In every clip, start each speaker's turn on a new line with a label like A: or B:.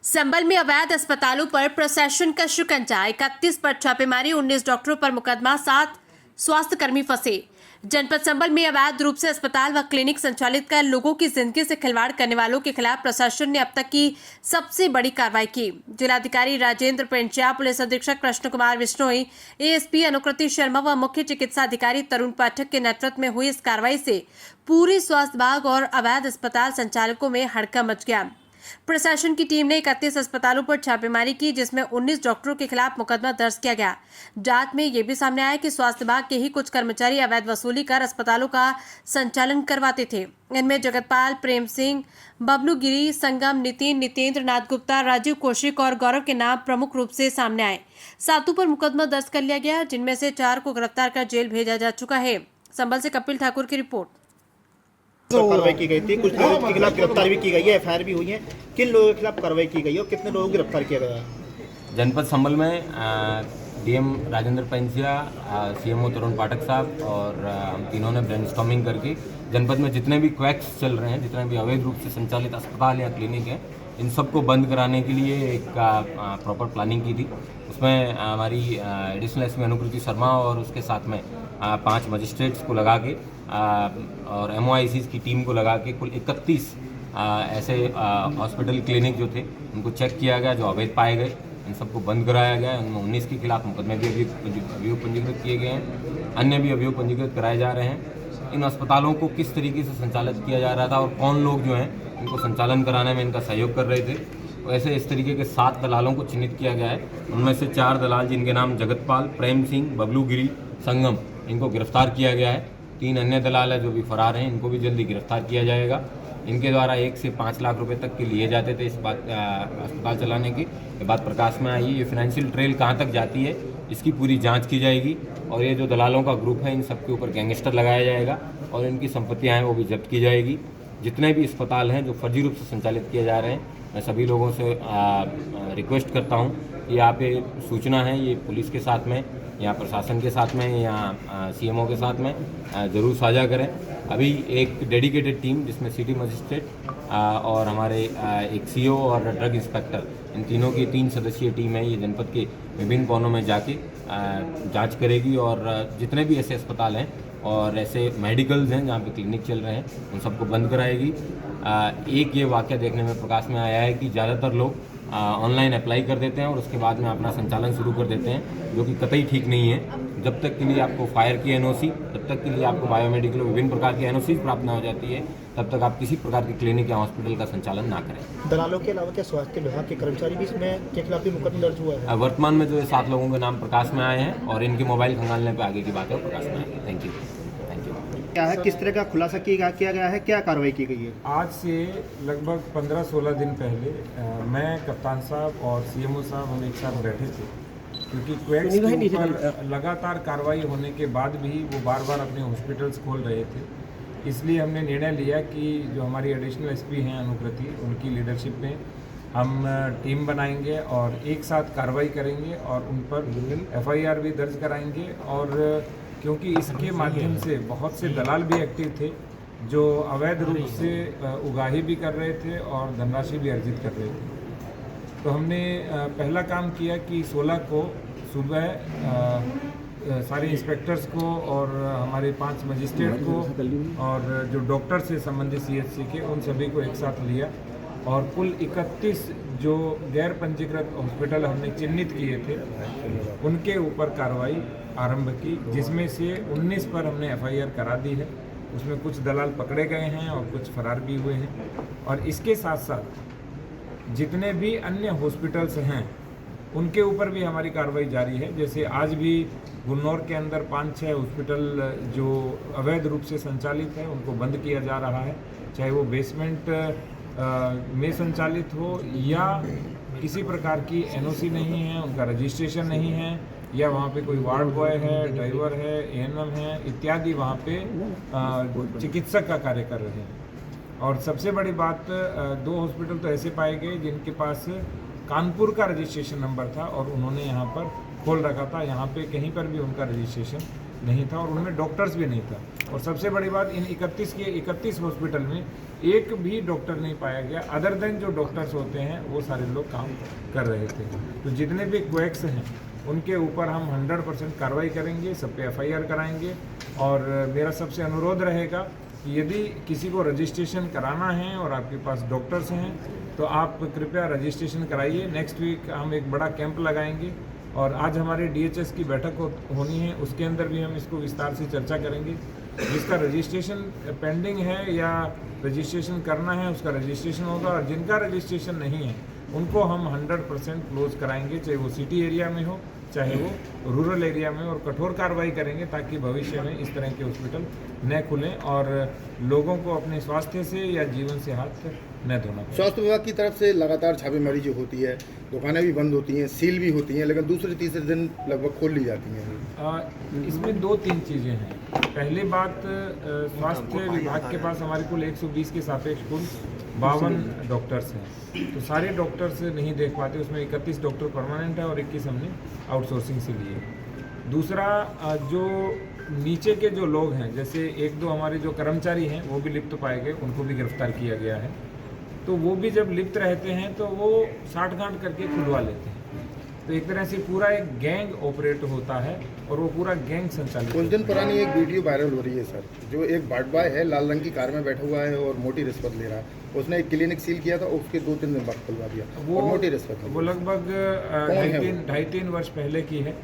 A: संबल में अवैध अस्पतालों पर प्रशासन का शिकंजा। 31 पर छापेमारी, 19 डॉक्टरों पर मुकदमा, 7 स्वास्थ्यकर्मी फंसे। जनपद संबल में अवैध रूप से अस्पताल व क्लिनिक संचालित कर लोगों की जिंदगी से खिलवाड़ करने वालों के खिलाफ प्रशासन ने अब तक की सबसे बड़ी कार्रवाई की। जिलाधिकारी राजेंद्र पेंचिया, पुलिस अधीक्षक कृष्ण कुमार बिश्नोई, एएसपी अनुकृति शर्मा व मुख्य चिकित्सा अधिकारी तरुण पाठक के नेतृत्व में हुई इस कार्रवाई से पूरे स्वास्थ्य विभाग और अवैध अस्पताल संचालकों में हड़कंप मच गया। प्रशासन की टीम ने 31 अस्पतालों पर छापेमारी की, जिसमें 19 डॉक्टरों के खिलाफ मुकदमा दर्ज किया गया। जांच में यह भी सामने आया कि स्वास्थ्य विभाग के ही कुछ कर्मचारी अवैध वसूली कर अस्पतालों का संचालन करवाते थे। इनमें जगतपाल, प्रेम सिंह, बबलू गिरी, संगम, नितिन, नितेंद्र नाथ गुप्ता, राजीव कौशिक और गौरव के नाम प्रमुख रूप से सामने आए। 7 पर मुकदमा दर्ज कर लिया गया, जिनमें से 4 को गिरफ्तार कर जेल भेजा जा चुका है। संबल से कपिल ठाकुर की रिपोर्ट।
B: कार्रवाई की गई थी, कुछ लोगों के खिलाफ गिरफ्तार भी की गई है, एफआईआर भी हुई है। किन लोगों के खिलाफ कार्रवाई की गई है और कितने लोगों को गिरफ्तार किया गया है?
C: जनपद संबल में डीएम राजेंद्र पेंचिया, सीएमओ तरुण पाठक साहब और हम तीनों ने ब्रेनस्टॉर्मिंग करके जनपद में जितने भी क्वैक्स चल रहे हैं, जितने भी अवैध रूप से संचालित अस्पताल या क्लिनिक हैं, इन सबको बंद कराने के लिए एक प्रॉपर प्लानिंग की थी। उसमें हमारी एडिशनल एसपी अनुकृति शर्मा और उसके साथ में 5 मजिस्ट्रेट्स को लगा के और MOICs की टीम को लगा के कुल 31 ऐसे हॉस्पिटल क्लिनिक जो थे उनको चेक किया गया, जो अवैध पाए गए। इन सबको बंद कराया गया। उनमें 19 के खिलाफ मुकदमे भी अभियोग पंजीकृत किए गए हैं, अन्य भी अभियोग पंजीकृत कराए जा रहे हैं। इन अस्पतालों को किस तरीके से संचालित किया जा रहा था और कौन लोग जो हैं इनको संचालन कराने में इनका सहयोग कर रहे थे, वैसे इस तरीके के 7 दलालों को चिन्हित किया गया है। उनमें से 4 दलाल, जिनके नाम जगतपाल, प्रेम सिंह, बबलू गिरी, संगम, इनको गिरफ्तार किया गया है। 3 अन्य दलाल है जो भी फरार हैं, इनको भी जल्दी गिरफ्तार किया जाएगा। इनके द्वारा 1 से 5 लाख रुपए तक के लिए जाते थे इस बात अस्पताल चलाने की। ये बात प्रकाश में आई है। ये फाइनेंशियल ट्रेल कहाँ तक जाती है, इसकी पूरी जांच की जाएगी और ये जो दलालों का ग्रुप है, इन सबके ऊपर गैंगस्टर लगाया जाएगा और इनकी संपत्तियाँ हैं वो भी जब्त की जाएगी। जितने भी अस्पताल हैं जो फर्जी रूप से संचालित किए जा रहे हैं, मैं सभी लोगों से रिक्वेस्ट करता हूँ कि आप ये सूचना है, ये पुलिस के साथ में या प्रशासन के साथ में या CMO के साथ में ज़रूर साझा करें। अभी एक डेडिकेटेड टीम, जिसमें सिटी मजिस्ट्रेट और हमारे एक CO और ड्रग इंस्पेक्टर, इन तीनों की 3 सदस्यीय टीम है, ये जनपद के विभिन्न कोनों में जाके जांच करेगी और जितने भी ऐसे अस्पताल हैं और ऐसे मेडिकल्स हैं जहाँ पे क्लिनिक चल रहे हैं, उन सबको बंद कराएगी। एक ये वाक़या देखने में प्रकाश में आया है कि ज़्यादातर लोग ऑनलाइन अप्लाई कर देते हैं और उसके बाद में अपना संचालन शुरू कर देते हैं, जो कि कतई ठीक नहीं है। जब तक के लिए आपको फायर की NOC, तब तक के लिए आपको बायोमेडिकल विभिन्न प्रकार की NOC प्राप्त न हो जाती है, तब तक आप किसी प्रकार की क्लिनिक या हॉस्पिटल का संचालन ना करें।
B: दलालों के अलावा क्या स्वास्थ्य विभाग के कर्मचारी भी इसमें के खिलाफ भी मुकदमा दर्ज हुआ है?
C: वर्तमान में जो 7 लोगों के नाम प्रकाश में आए हैं और इनके मोबाइल खंगालने पर आगे की बात है प्रकाश में आएगी। Thank you.
B: क्या है, किस तरह का खुलासा किया गया है, क्या कार्रवाई की गई है?
D: आज से लगभग 15-16 दिन पहले मैं, कप्तान साहब और CMO साहब हम एक साथ बैठे थे, क्योंकि क्वैक्स के ऊपर लगातार कार्रवाई होने के बाद भी वो बार बार अपने हॉस्पिटल्स खोल रहे थे। इसलिए हमने निर्णय लिया कि जो हमारी एडिशनल SP हैं अनुकृति, उनकी लीडरशिप में हम टीम बनाएंगे और एक साथ कार्रवाई करेंगे और उन पर FIR भी दर्ज कराएंगे। और क्योंकि इसके माध्यम से बहुत से दलाल भी एक्टिव थे जो अवैध रूप से उगाही भी कर रहे थे और धनराशि भी अर्जित कर रहे थे। तो हमने पहला काम किया कि 16 को सुबह सारे इंस्पेक्टर्स को और हमारे 5 मजिस्ट्रेट को और जो डॉक्टर से संबंधित CHC के, उन सभी को एक साथ लिया और कुल 31 जो गैर पंजीकृत हॉस्पिटल हमने चिन्हित किए थे, उनके ऊपर कार्रवाई आरंभ की, जिसमें से 19 पर हमने FIR करा दी है। उसमें कुछ दलाल पकड़े गए हैं और कुछ फरार भी हुए हैं। और इसके साथ साथ जितने भी अन्य हॉस्पिटल्स हैं, उनके ऊपर भी हमारी कार्रवाई जारी है। जैसे आज भी गुन्नौर के अंदर 5-6 हॉस्पिटल जो अवैध रूप से संचालित है, उनको बंद किया जा रहा है, चाहे वो बेसमेंट में संचालित हो या किसी प्रकार की NOC नहीं है, उनका रजिस्ट्रेशन नहीं है, या वहाँ पे कोई वार्ड बॉय है, ड्राइवर है, ANM है इत्यादि वहाँ पे चिकित्सक का कार्य कर रहे हैं। और सबसे बड़ी बात, 2 हॉस्पिटल तो ऐसे पाए गए जिनके पास कानपुर का रजिस्ट्रेशन नंबर था और उन्होंने यहाँ पर खोल रखा था। यहाँ पे कहीं पर भी उनका रजिस्ट्रेशन नहीं था और उनमें डॉक्टर्स भी नहीं था। और सबसे बड़ी बात, इन 31 के 31 हॉस्पिटल में एक भी डॉक्टर नहीं पाया गया, अदर देन जो डॉक्टर्स होते हैं वो सारे लोग काम कर रहे थे। तो जितने भी क्वैक्स हैं उनके ऊपर हम 100% कार्रवाई करेंगे, सब पे FIR कराएंगे। और मेरा सबसे अनुरोध रहेगा कि यदि किसी को रजिस्ट्रेशन कराना है और आपके पास डॉक्टर्स हैं तो आप कृपया रजिस्ट्रेशन कराइए। नेक्स्ट वीक हम एक बड़ा कैंप लगाएंगे और आज हमारे DHS की बैठक होनी है, उसके अंदर भी हम इसको विस्तार से चर्चा करेंगे। जिसका रजिस्ट्रेशन पेंडिंग है या रजिस्ट्रेशन करना है उसका रजिस्ट्रेशन होगा, और जिनका रजिस्ट्रेशन नहीं है उनको हम 100% क्लोज कराएंगे, चाहे वो सिटी एरिया में हो चाहे वो रूरल एरिया में, और कठोर कार्रवाई करेंगे ताकि भविष्य में इस तरह के हॉस्पिटल न खुलें और लोगों को अपने स्वास्थ्य से या जीवन से हाथ न धोना पड़े।
E: स्वास्थ्य विभाग की तरफ से लगातार छापेमारी जो होती है, दुकानें भी बंद होती हैं, सील भी होती हैं, लेकिन दूसरे तीसरे दिन लगभग खोल ली जाती हैं।
D: इसमें 2-3 चीज़ें हैं। पहली बात, स्वास्थ्य विभाग के पास हमारे कुल 120 के सापेक्ष कुल 52 डॉक्टर्स हैं, तो सारे डॉक्टर्स नहीं देख पाते, उसमें 31 डॉक्टर परमानेंट है और 21 हमने आउटसोर्सिंग से लिए। दूसरा, जो नीचे के जो लोग हैं, जैसे 1-2 हमारे जो कर्मचारी हैं वो भी लिप्त पाए गए, उनको भी गिरफ्तार किया गया है। तो वो भी जब लिप्त रहते हैं तो वो साठगांठ करके खुलवा लेते हैं। तो एक तरह से पूरा एक गैंग ऑपरेट होता है और वो पूरा गैंग संचालित।
E: कुछ दिन पुरानी एक वीडियो वायरल हो रही है सर, जो एक बाट बॉय है, लाल रंग की कार में बैठा हुआ है और मोटी रिश्वत ले रहा है। उसने एक क्लिनिक सील किया था, उसके 2-3 दिन बाद खुलवा दिया और मोटी रिश्वत।
D: वो लगभग 2.5-3 वर्ष पहले की है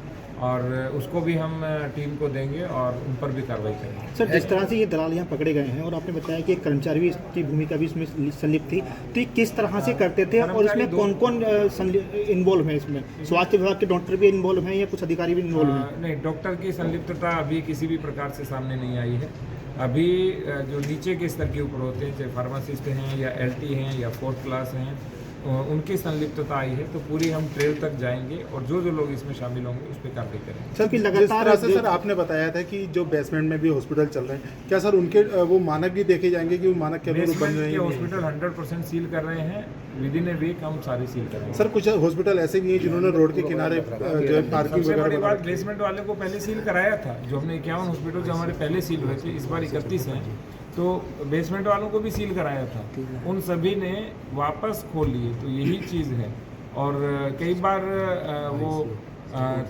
D: और उसको भी हम टीम को देंगे और उन पर भी कार्रवाई करेंगे।
B: सर, जिस तरह से ये दलाल यहाँ पकड़े गए हैं और आपने बताया कि एक कर्मचारी भी इसकी भूमिका भी इसमें संलिप्त थी, तो ये किस तरह से करते थे और इसमें कौन कौन इन्वॉल्व है? इसमें स्वास्थ्य विभाग के डॉक्टर भी इन्वॉल्व हैं या कुछ अधिकारी भी इन्वॉल्व हैं?
D: नहीं, डॉक्टर की संलिप्तता अभी किसी भी प्रकार से सामने नहीं आई है। अभी जो नीचे के स्तर के ऊपर होते हैं, चाहे फार्मासिस्ट हैं या LT हैं या 4th क्लास हैं, उनकी संलिप्तता आई है, तो पूरी हम ट्रेल तक जाएंगे और जो जो लोग इसमें शामिल होंगे उस पर कार्रवाई करेंगे।
F: सर, कि लगातार से सर आपने बताया था कि जो बेसमेंट में भी हॉस्पिटल चल रहे हैं, क्या सर उनके वो मानक भी देखे जाएंगे कि वो मानक के अनुरूप बन रहे हैं?
D: हॉस्पिटल 100% सील कर रहे हैं, विदिन ए वीक हम सारे सील करेंगे।
F: सर, कुछ हॉस्पिटल ऐसे भी हैं जिन्होंने रोड के किनारे जो है पार्किंग
D: सबसे बड़ी
F: वगैरह।
D: बात, बेसमेंट वाले को पहले सील कराया था, जो हमने 51 हॉस्पिटल जो हमारे पहले सील हुए थे, इस बार 31 हैं, तो बेसमेंट वालों को भी सील कराया था, उन सभी ने वापस खोल लिए। तो यही चीज़ है। और कई बार वो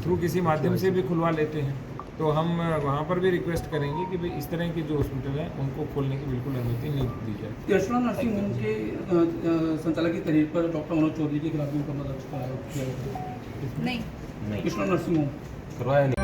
D: थ्रू किसी माध्यम से भी खुलवा लेते हैं, तो हम वहाँ पर भी रिक्वेस्ट करेंगे कि भाई इस तरह के जो हॉस्पिटल हैं उनको खोलने की बिल्कुल अनुमति नहीं दी जाए।
G: यशोदा नर्सिंग होम के संचालक की तहरीर पर डॉक्टर मनोज चौधरी के खिलाफ भी मुकदमा दर्ज किया गया।
C: नहीं,
G: यशोदा नर्सिंग होम
C: करवाया नहीं।